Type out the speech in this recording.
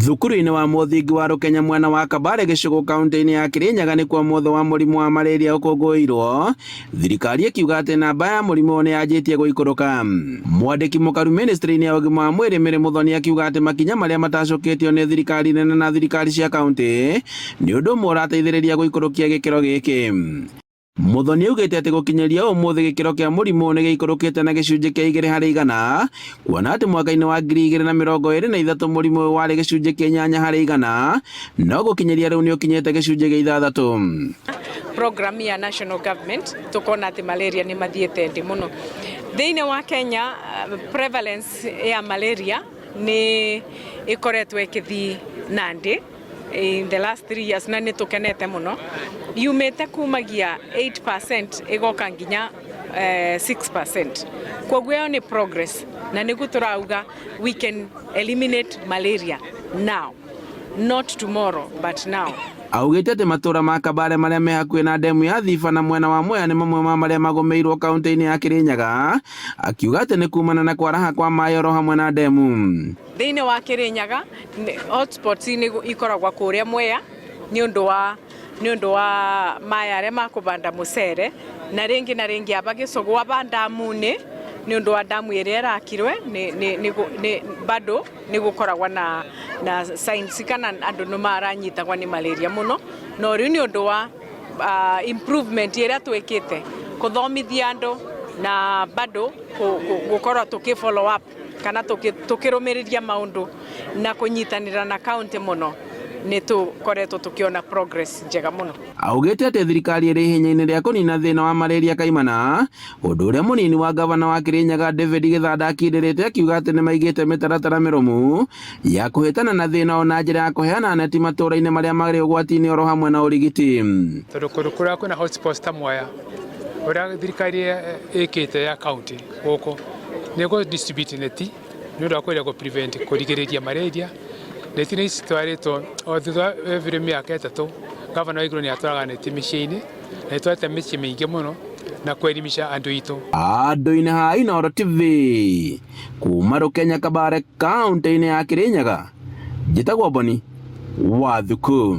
Thukuru-inĩ wa mũthingi wa Rukenya mwena wa Kabare gĩcigo kaunti-inĩ ya Kirinyaga nĩ kwa mothe wa mũrimũ wa malaria ũkũngũĩirwo, thirikari ĩkiuga atĩ namba ya mũrimũ nĩ yanjĩtie gũikũrũka. Mwandĩki mũkaru ministry-inĩ ya ũgima wa mwĩrĩ Mary Muthoni akiuga atĩ makinya marĩa matacũkĩtio nĩ thirikari nene na thirikari cia kaunti nĩ ũndũ ũmwe ũrateithĩrĩria gũikũrũkia gĩkĩro gĩkĩ. Muthoni augĩte atĩ gũkinyĩria ũmũthĩ gĩkĩro kĩa mũrimũ nĩ gĩikũrũkĩte na gĩcunjĩ kĩa 2%, kuona atĩ mwaka-inĩ wa 2023 mũrimũ ũyũ warĩ gĩcunjĩ kĩa 8%, no gũkinyĩria rĩu nĩ ũkinyĩte gĩcunjĩ gĩa 6%. Program ya national government tukona ati malaria ni mathiĩte thĩ mũno thĩinĩ wa Kenya. Prevalence ya malaria ni ikoretwo ĩkĩthiĩ na thĩ in the last 3 years na nĩtũkenete mũno, yumĩte kumagia 8% igoka nginya 6%. Kwoguo ĩyo ni progress na nĩguo tũrauga we can eliminate malaria now, not tomorrow but now. Augĩte atĩ matũra ma Kabare marĩa me hakuhĩ na ndemu ya Thiba na mwena wa Mwea nĩ mamwe ma marĩa magũmĩirwo kaunti-inĩ ya Kirinyaga, akiuga atĩ nĩ kumana na kwaraha kwa maĩ oro hamwe na ndemu. Thĩinĩ wa Kirinyaga hotspots ikoragwo kũrĩa Mwea nĩ ũndũ wa maĩ arĩa makũbanda mũcere, na rĩngĩ aba Gĩcũgũ aba ndamu-inĩ nĩ ũndũ wa ndamu ĩrĩa ĩrakirwe bado nĩ gũkoragwo na signs kana andũ nĩ maranyitagwa nĩ malaria mũno, no rĩu nĩ ũndũ wa improvement ĩrĩa twĩkĩte kũthomithia andũ na bado gũkorwo tũkĩ follow up kana tũkĩrũmĩrĩria maũndũ na kũnyitanĩra na county mũno, nĩ tũkoretwo tũkĩona progress njega mũno. Augĩte atĩ thirikari ĩrĩ ihenya-inĩ rĩa kũnina thĩna wa malaria kaimana, ũndũ ũrĩa mũnini wa gavana wa Kirinyaga David Gĩthanda akindĩrĩte, akiuga atĩ nĩ maigĩte mĩtaratara mĩrũmu ya kũhĩtana na thĩna ona njĩra ya kũheana neti matũra-inĩ marĩa marĩ ũgwati-inĩ oro hamwe na ũrigiti. Tondũ kũrĩa kwĩna hotspots ta Mwea ũrĩa thirikari ĩkĩte ya county gũkũ nĩ gũ-distribute neti nĩ ũndũ wa kwĩrĩa prevent kũrigĩrĩria malaria. Neti nĩ citwarĩtwo o thutha wa every mĩaka 3, gavana wa igũrũ nĩ atwaraga neti mĩciĩ-inĩ na nĩtwarĩte mĩciĩ mĩingĩ mũno na kwĩrimisha andũ itũ. Andũ-inĩ ha Inooro TV kuma Rukenya Kabare kaunti-inĩ ya Kirinyaga, njĩtagwo Boni Wathuku.